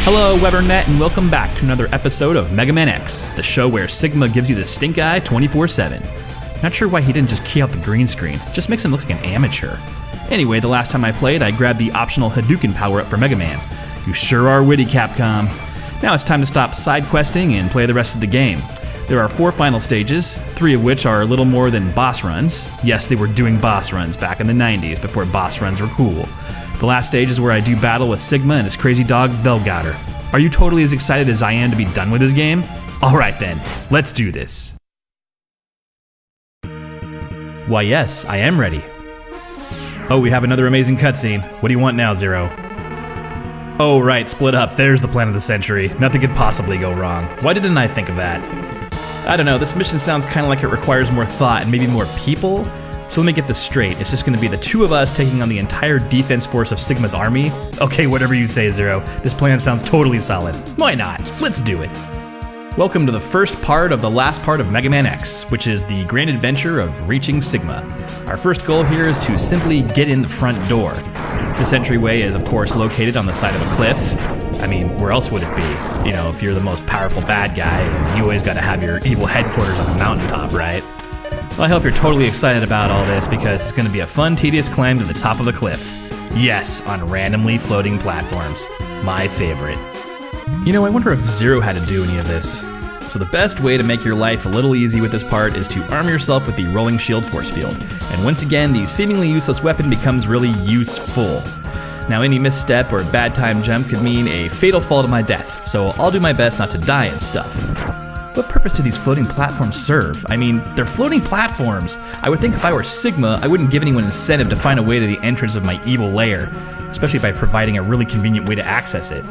Hello, WeberNet, and welcome back to another episode of Mega Man X, the show where Sigma gives you the stink eye 24/7. Not sure why he didn't just key out the green screen, just makes him look like an amateur. Anyway, the last time I played, I grabbed the optional Hadouken power-up for Mega Man. You sure are witty, Capcom. Now it's time to stop side questing and play the rest of the game. There are 4 final stages, 3 of which are little more than boss runs. Yes, they were doing boss runs back in the 90s before boss runs were cool. The last stage is where I do battle with Sigma and his crazy dog, Velgatter. Are you totally as excited as I am to be done with this game? Alright then, let's do this. Why yes, I am ready. Oh, we have another amazing cutscene. What do you want now, Zero? Oh right, split up. There's the plan of the century. Nothing could possibly go wrong. Why didn't I think of that? I don't know, this mission sounds kind of like it requires more thought and maybe more people. So let me get this straight. It's just going to be the 2 of us taking on the entire defense force of Sigma's army? Okay, whatever you say, Zero. This plan sounds totally solid. Why not? Let's do it. Welcome to the first part of the last part of Mega Man X, which is the grand adventure of reaching Sigma. Our first goal here is to simply get in the front door. This entryway is, of course, located on the side of a cliff. I mean, where else would it be? You know, if you're the most powerful bad guy, you always gotta have your evil headquarters on a mountaintop, right? Well, I hope you're totally excited about all this because it's going to be a fun, tedious climb to the top of the cliff. Yes, on randomly floating platforms. My favorite. You know, I wonder if Zero had to do any of this. So the best way to make your life a little easy with this part is to arm yourself with the rolling shield force field. And once again, the seemingly useless weapon becomes really useful. Now, any misstep or bad time jump could mean a fatal fall to my death, so I'll do my best not to die and stuff. What purpose do these floating platforms serve? I mean, they're floating platforms. I would think if I were Sigma, I wouldn't give anyone incentive to find a way to the entrance of my evil lair, especially by providing a really convenient way to access it.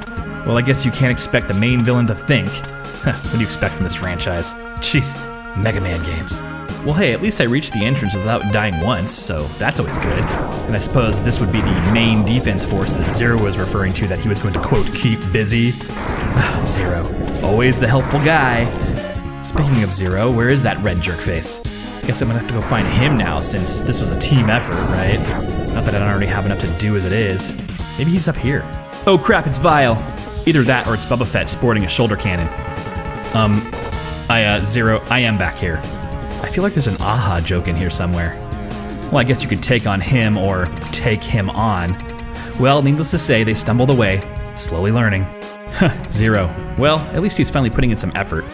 Well, I guess you can't expect the main villain to think. What do you expect from this franchise? Jeez, Mega Man games. Well, hey, at least I reached the entrance without dying once, so that's always good. And I suppose this would be the main defense force that Zero was referring to that he was going to, quote, keep busy. Zero, always the helpful guy. Speaking of Zero, where is that red jerkface? Guess I'm gonna have to go find him now since this was a team effort, right? Not that I don't already have enough to do as it is. Maybe he's up here. Oh crap, it's Vile. Either that or it's Boba Fett sporting a shoulder cannon. Zero, I am back here. I feel like there's an aha joke in here somewhere. Well, I guess you could take on him or take him on. Well, needless to say, they stumbled away, slowly learning. Zero. Well, at least he's finally putting in some effort.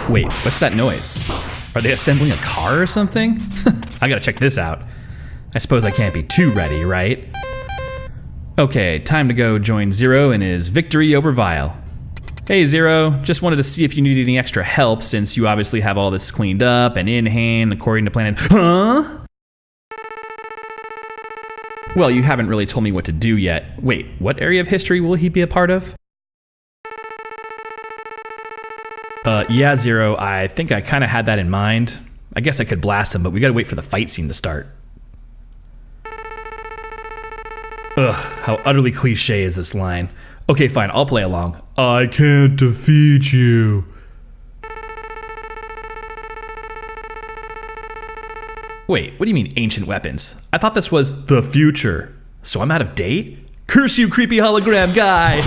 Wait, what's that noise? Are they assembling a car or something? I gotta check this out. I suppose I can't be too ready, right? Okay, time to go join Zero in his victory over Vile. Hey Zero, just wanted to see if you needed any extra help since you obviously have all this cleaned up and in hand according to plan. Huh? Well, you haven't really told me what to do yet. Wait, what area of history will he be a part of? Yeah, Zero, I think I kind of had that in mind. I guess I could blast him, but we gotta wait for the fight scene to start. Ugh, how utterly cliche is this line. Okay, fine, I'll play along. I can't defeat you. Wait, what do you mean ancient weapons? I thought this was the future. So I'm out of date? Curse you, creepy hologram guy!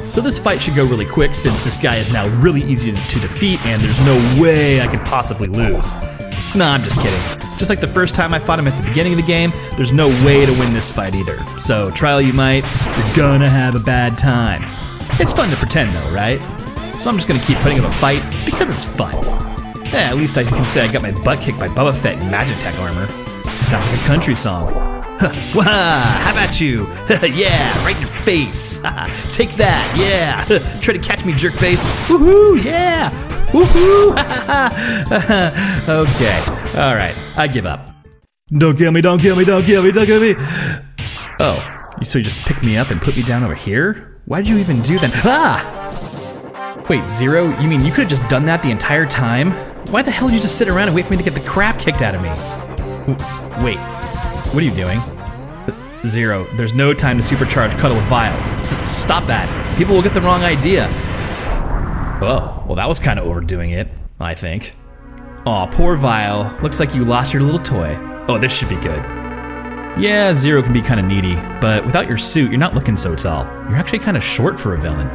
So this fight should go really quick since this guy is now really easy to defeat and there's no way I could possibly lose. Nah, I'm just kidding. Just like the first time I fought him at the beginning of the game, there's no way to win this fight either. So try all you might, you're gonna have a bad time. It's fun to pretend though, right? So I'm just gonna keep putting up a fight because it's fun. Yeah, at least I can say I got my butt kicked by Boba Fett in Magitech armor. It sounds like a country song. Wah! How about you? Yeah, right in your face. Take that, yeah. Try to catch me, jerk face. Woohoo, yeah. Woohoo! Okay, all right, I give up. Don't kill me, don't kill me, don't kill me, don't kill me. Oh, so you just picked me up and put me down over here? Why'd you even do that? Ah! Wait, Zero, you mean you could have just done that the entire time? Why the hell did you just sit around and wait for me to get the crap kicked out of me? Wait. What are you doing? Zero, there's no time to supercharge Cuddle with Vile. Stop that. People will get the wrong idea. Oh, well that was kind of overdoing it, I think. Aw, poor Vile. Looks like you lost your little toy. Oh, this should be good. Yeah, Zero can be kind of needy, but without your suit, you're not looking so tall. You're actually kind of short for a villain.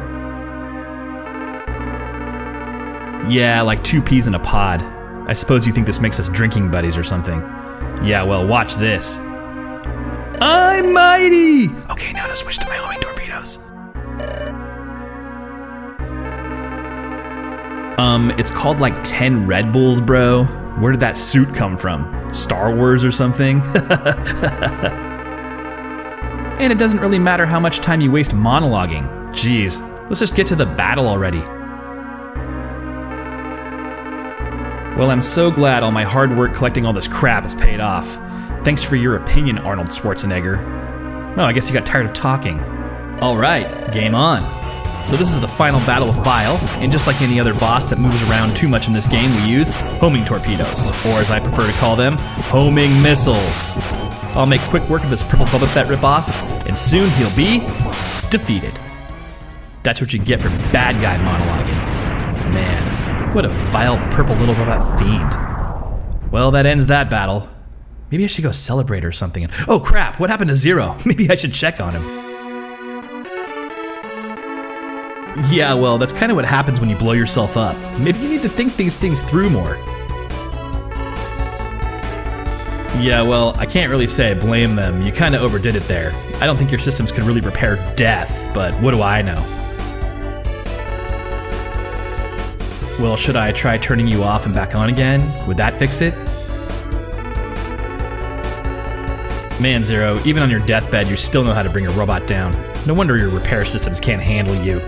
Yeah, like 2 peas in a pod. I suppose you think this makes us drinking buddies or something. Yeah, well, watch this. I'm mighty! Okay, now to switch to my homing torpedoes. It's called like 10 Red Bulls, bro. Where did that suit come from? Star Wars or something? And it doesn't really matter how much time you waste monologuing. Jeez, let's just get to the battle already. Well, I'm so glad all my hard work collecting all this crap has paid off. Thanks for your opinion, Arnold Schwarzenegger. Oh, I guess you got tired of talking. Alright, game on. So this is the final battle of Vile, and just like any other boss that moves around too much in this game, we use homing torpedoes, or as I prefer to call them, homing missiles. I'll make quick work of this purple Boba Fett ripoff, and soon he'll be defeated. That's what you get for bad guy monologuing. Man, what a vile purple little robot fiend. Well, that ends that battle. Maybe I should go celebrate or something. Oh crap, what happened to Zero? Maybe I should check on him. Yeah, well, that's kind of what happens when you blow yourself up. Maybe you need to think these things through more. Yeah, well, I can't really say I blame them. You kind of overdid it there. I don't think your systems could really repair death, but what do I know? Well, should I try turning you off and back on again? Would that fix it? Man, Zero, even on your deathbed, you still know how to bring a robot down. No wonder your repair systems can't handle you.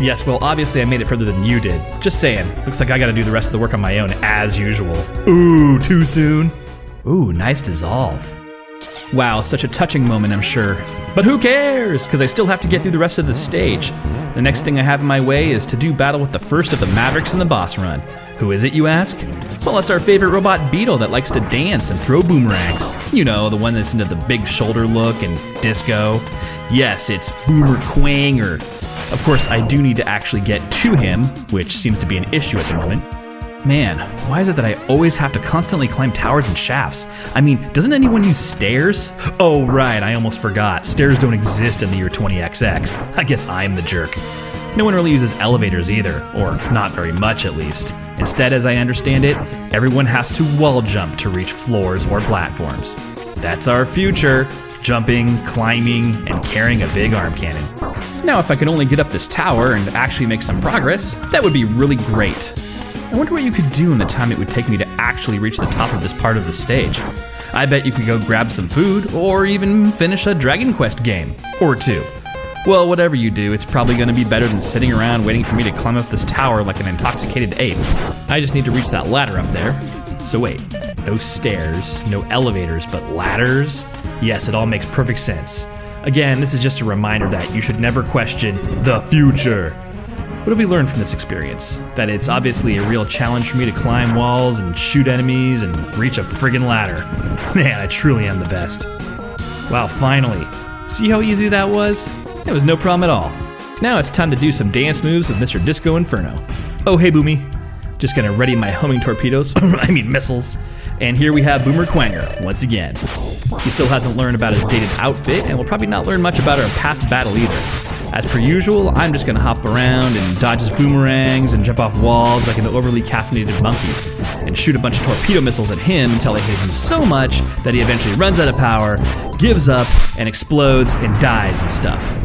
Yes, well, obviously I made it further than you did. Just saying. Looks like I gotta do the rest of the work on my own, as usual. Ooh, too soon? Ooh, nice dissolve. Wow, such a touching moment, I'm sure. But who cares? Because I still have to get through the rest of the stage. The next thing I have in my way is to do battle with the first of the Mavericks in the boss run. Who is it, you ask? Well, it's our favorite robot beetle that likes to dance and throw boomerangs. You know, the one that's into the big shoulder look and disco. Yes, it's Boomer Kuwanger. Of course, I do need to actually get to him, which seems to be an issue at the moment. Man, why is it that I always have to constantly climb towers and shafts? I mean, doesn't anyone use stairs? Oh right, I almost forgot. Stairs don't exist in the year 20XX. I guess I'm the jerk. No one really uses elevators either, or not very much at least. Instead, as I understand it, everyone has to wall jump to reach floors or platforms. That's our future. Jumping, climbing, and carrying a big arm cannon. Now, if I could only get up this tower and actually make some progress, that would be really great. I wonder what you could do in the time it would take me to actually reach the top of this part of the stage. I bet you could go grab some food, or even finish a Dragon Quest game. Or 2. Well, whatever you do, it's probably going to be better than sitting around waiting for me to climb up this tower like an intoxicated ape. I just need to reach that ladder up there. So wait, no stairs, no elevators, but ladders? Yes, it all makes perfect sense. Again, this is just a reminder that you should never question the future. What have we learned from this experience? That it's obviously a real challenge for me to climb walls and shoot enemies and reach a friggin' ladder. Man, I truly am the best. Wow, finally. See how easy that was? It was no problem at all. Now it's time to do some dance moves with Mr. Disco Inferno. Oh, hey, Boomy. Just gonna ready my homing torpedoes, missiles. And here we have Boomer Kuwanger, once again. He still hasn't learned about his dated outfit, and will probably not learn much about our past battle either. As per usual, I'm just gonna hop around and dodge his boomerangs and jump off walls like an overly caffeinated monkey, and shoot a bunch of torpedo missiles at him until I hit him so much that he eventually runs out of power, gives up, and explodes and dies and stuff.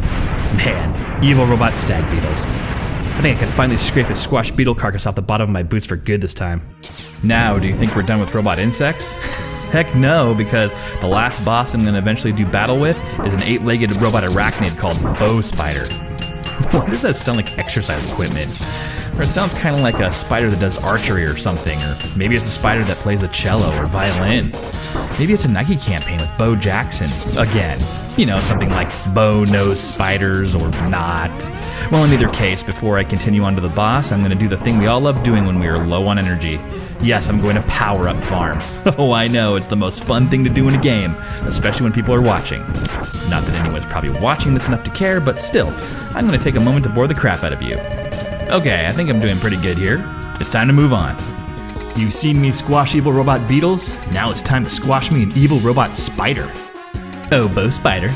Man, evil robot stag beetles. I think I can finally scrape his squashed beetle carcass off the bottom of my boots for good this time. Now, do you think we're done with robot insects? Heck no, because the last boss I'm going to eventually do battle with is an 8-legged robot arachnid called Bospider. Why does that sound like exercise equipment? Or it sounds kind of like a spider that does archery or something, or maybe it's a spider that plays the cello or violin. Maybe it's a Nike campaign with Bo Jackson. Again, you know, something like Bo knows spiders or not. Well, in either case, before I continue on to the boss, I'm going to do the thing we all love doing when we are low on energy. Yes, I'm going to power up farm. Oh, I know, it's the most fun thing to do in a game, especially when people are watching. Not that anyone's probably watching this enough to care, but still, I'm going to take a moment to bore the crap out of you. Okay, I think I'm doing pretty good here. It's time to move on. You've seen me squash evil robot beetles? Now it's time to squash me an evil robot spider. Oh, Bospider,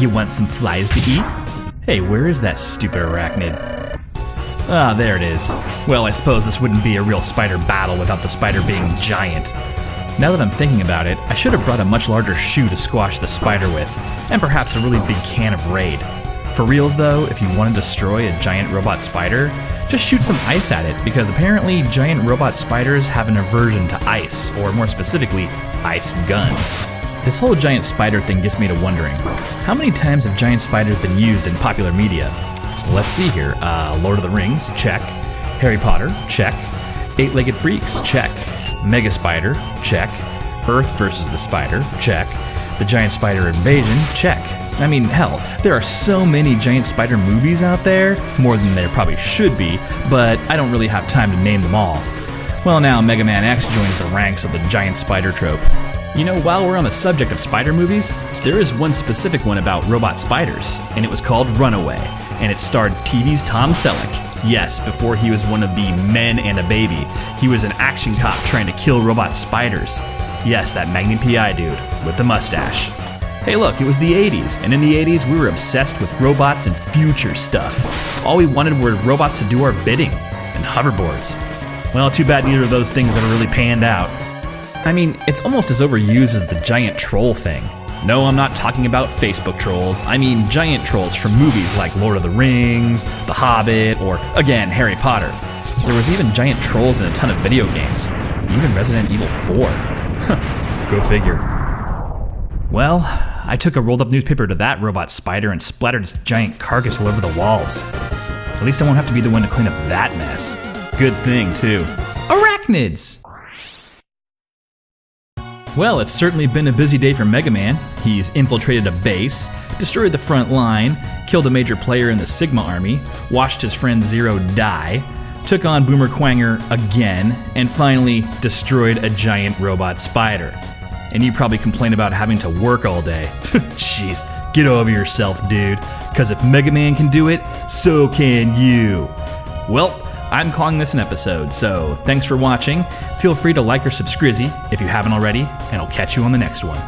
you want some flies to eat? Hey, where is that stupid arachnid? Ah, there it is. Well, I suppose this wouldn't be a real spider battle without the spider being giant. Now that I'm thinking about it, I should have brought a much larger shoe to squash the spider with, and perhaps a really big can of Raid. For reals though, if you want to destroy a giant robot spider, just shoot some ice at it, because apparently giant robot spiders have an aversion to ice, or more specifically, ice guns. This whole giant spider thing gets me to wondering, how many times have giant spiders been used in popular media? Let's see here, Lord of the Rings, check. Harry Potter, check. Eight-legged freaks, check. Mega Spider, check. Earth versus the Spider, check. The Giant Spider Invasion, check. I mean, hell, there are so many giant spider movies out there, more than there probably should be, but I don't really have time to name them all. Well, now Mega Man X joins the ranks of the giant spider trope. You know, while we're on the subject of spider movies, there is one specific one about robot spiders, and it was called Runaway, and it starred TV's Tom Selleck. Yes, before he was one of the Men and a Baby, he was an action cop trying to kill robot spiders. Yes, that Magnum PI dude, with the mustache. Hey look, it was the 80s, and in the 80s we were obsessed with robots and future stuff. All we wanted were robots to do our bidding, and hoverboards. Well, too bad neither of those things ever really panned out. I mean, it's almost as overused as the giant troll thing. No, I'm not talking about Facebook trolls, I mean giant trolls from movies like Lord of the Rings, The Hobbit, or, again, Harry Potter. There was even giant trolls in a ton of video games, even Resident Evil 4. Go figure. Well, I took a rolled up newspaper to that robot spider and splattered its giant carcass all over the walls. At least I won't have to be the one to clean up that mess. Good thing, too. Arachnids! Well, it's certainly been a busy day for Mega Man. He's infiltrated a base, destroyed the front line, killed a major player in the Sigma army, watched his friend Zero die, took on Boomer Kuwanger again, and finally destroyed a giant robot spider. And you probably complain about having to work all day. Jeez, get over yourself, dude. Because if Mega Man can do it, so can you. Well, I'm calling this an episode, so thanks for watching. Feel free to like or subscribe if you haven't already, and I'll catch you on the next one.